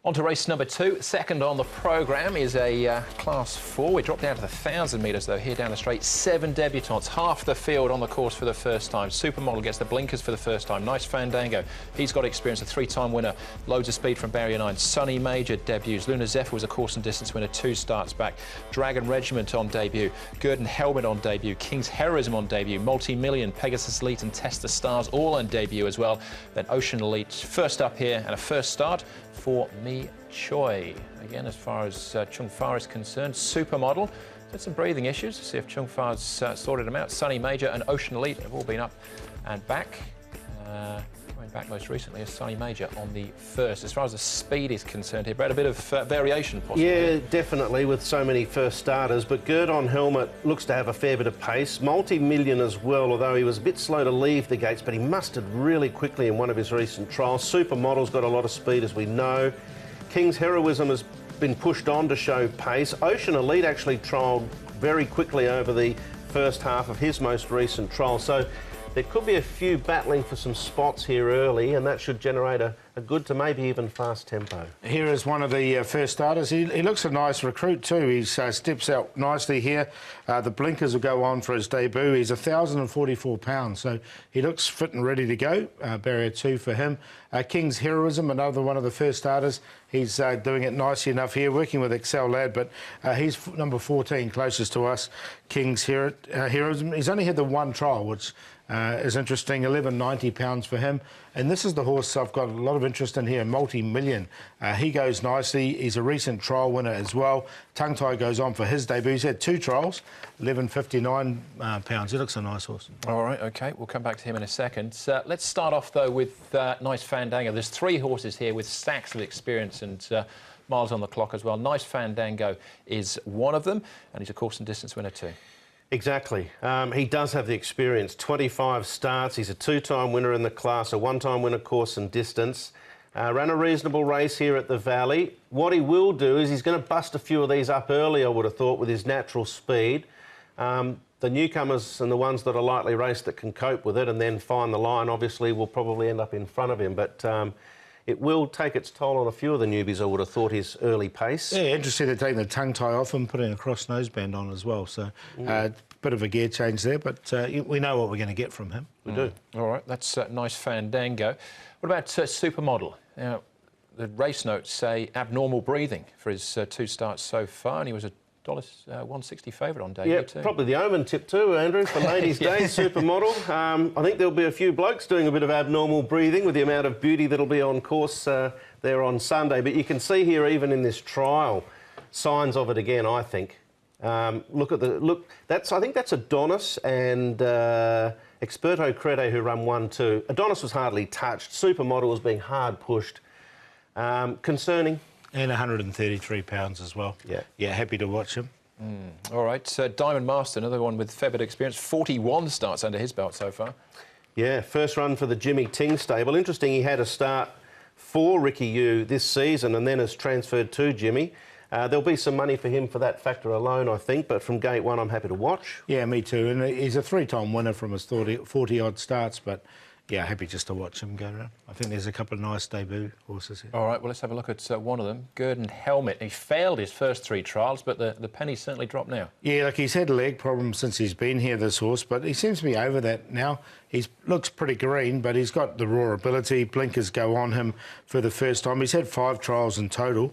On to race number 2. Second on the programme is a Class 4. We drop down to the 1,000 metres though, here down the straight. 7 debutants, half the field on the course for the first time. Supermodel gets the blinkers for the first time. Nice Fandango, he's got experience, a 3-time winner. Loads of speed from Barrier 9. Sunny Major debuts. Lunar Zephyr was a course and distance winner, 2 starts back. Dragon Regiment on debut. Gurdon Helmet on debut. King's Heroism on debut. Multi-Million, Pegasus Elite and Test the Stars all on debut as well. Then Ocean Elite first up here and a first start for Mi Choi. Again, as far as Chung Fa is concerned, Supermodel had some breathing issues. See if Chung Fa's sorted them out. Sunny Major and Ocean Elite have all been up and back. Coming back most recently as Sunny Major on the first. As far as the speed is concerned here, Brad, a bit of variation possibly. Yeah, definitely, with so many first starters, but Gurdon Helmet looks to have a fair bit of pace. Multi-Million as well, although he was a bit slow to leave the gates, but he mustered really quickly in one of his recent trials. Supermodel's got a lot of speed, as we know. King's Heroism has been pushed on to show pace. Ocean Elite actually trialled very quickly over the first half of his most recent trial, so there could be a few battling for some spots here early, and that should generate a good to maybe even fast tempo. Here is one of the first starters. He looks a nice recruit too. He steps out nicely here. The blinkers will go on for his debut. He's 1,044 pounds, so he looks fit and ready to go. Barrier 2 for him. King's Heroism, another one of the first starters. He's doing it nicely enough here, working with Excel Lad, but he's number 14, closest to us. King's Heroism. He's only had the one trial, which is interesting. 1,190 pounds for him. And this is the horse I've got a lot of interest in here, Multi-Million. He goes nicely. He's a recent trial winner as well. Tongue Tie goes on for his debut. He's had 2 trials, 1,159 pounds. He looks a nice horse. All right, OK. We'll come back to him in a second. Let's start off, though, with Nice Fandango. There's 3 horses here with stacks of experience and miles on the clock as well. Nice Fandango is one of them, and he's a course and distance winner too. Exactly. He does have the experience. 25 starts. He's a 2-time winner in the class, a 1-time winner course and distance. Ran a reasonable race here at the Valley. What he will do is he's going to bust a few of these up early, I would have thought, with his natural speed. The newcomers and the ones that are lightly raced that can cope with it and then find the line, obviously, will probably end up in front of him. But it will take its toll on a few of the newbies, I would have thought, his early pace. Yeah, interesting they're taking the tongue tie off and putting a cross noseband on as well. So bit of a gear change there, but we know what we're going to get from him. We do. All right, that's Nice Fandango. What about Supermodel? Now, the race notes say abnormal breathing for his 2 starts so far, and he was a $1.60 favourite on debut too. Probably the omen tip too, Andrew, for Ladies' Day, Supermodel. I think there'll be a few blokes doing a bit of abnormal breathing with the amount of beauty that'll be on course there on Sunday. But you can see here, even in this trial, signs of it again, I think. Look at the look. I think that's Adonis and Experto Crede who run 1-2. Adonis was hardly touched. Supermodel was being hard pushed. Concerning. And 133 pounds as well. Yeah, happy to watch him. All right, Diamond Master, another one with fair bit of experience. 41 starts under his belt so far. Yeah, first run for the Jimmy Ting stable. Interesting, he had a start for Ricky Yu this season and then has transferred to Jimmy. There'll be some money for him for that factor alone, I think, but from gate 1, I'm happy to watch. Yeah, me too. And he's a 3-time winner from his 40-odd starts, but yeah, happy just to watch him go around. I think there's a couple of nice debut horses here. All right, well, let's have a look at one of them, Gurdon Helmet. He failed his first 3 trials, but the penny's certainly dropped now. Yeah, like he's had leg problems since he's been here, this horse, but he seems to be over that now. He looks pretty green, but he's got the raw ability. Blinkers go on him for the first time. He's had 5 trials in total.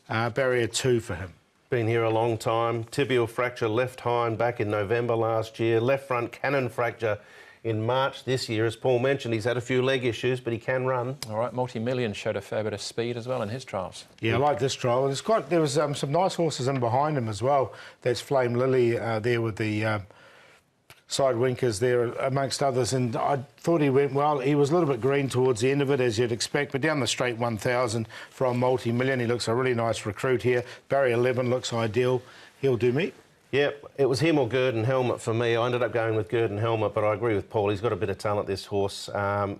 Barrier 2 for him. Been here a long time. Tibial fracture left hind back in November last year. Left front cannon fracture in March this year. As Paul mentioned, he's had a few leg issues, but he can run. All right, Multi-Million showed a fair bit of speed as well in his trials. Yeah, I like this trial. There was some nice horses in behind him as well. That's Flame Lily there with the side winkers there, amongst others, and I thought he went well. He was a little bit green towards the end of it, as you'd expect, but down the straight 1,000 from Multi-Million, he looks a really nice recruit here. Barrier 11 looks ideal. He'll do me. Yeah, it was him or Gurdon Helmet for me. I ended up going with Gurdon Helmet, but I agree with Paul. He's got a bit of talent, this horse.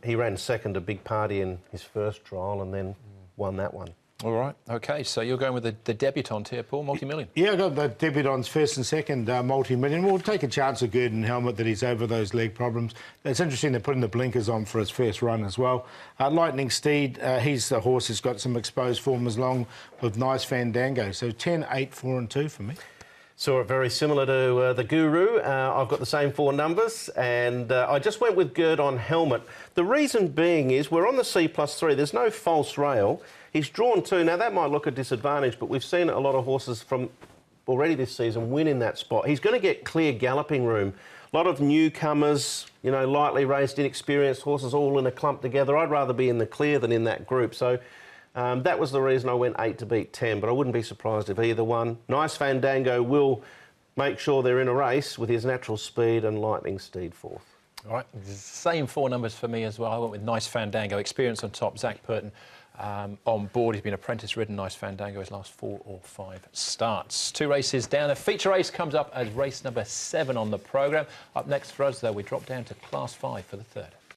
He ran second to Big Party in his first trial and then won that one. All right. OK, so you're going with the debutante here, Paul, multi-million. Yeah, I got the debutants first and second, multi-million. We'll take a chance of Gurdon Helmet that he's over those leg problems. It's interesting they're putting the blinkers on for his first run as well. Lightning Steed, he's the horse who's got some exposed form as long with Nice Fandango. So 10, 8, 4 and 2 for me. Saw it very similar to the Guru. I've got the same 4 numbers, and I just went with Gurdon Helmet. The reason being is we're on the C+3. There's no false rail. He's drawn 2. Now, that might look a disadvantage, but we've seen a lot of horses from already this season win in that spot. He's going to get clear galloping room. A lot of newcomers, you know, lightly raced, inexperienced horses all in a clump together. I'd rather be in the clear than in that group. So that was the reason I went 8 to beat 10, but I wouldn't be surprised if either one. Nice Fandango will make sure they're in a race with his natural speed, and Lightning Steed fourth. All right, same 4 numbers for me as well. I went with Nice Fandango, experience on top, Zach Purton on board. He's been apprentice-ridden, Nice Fandango, his last 4 or 5 starts. 2 races down. A feature race comes up as race number 7 on the programme. Up next for us, though, we drop down to Class 5 for the third.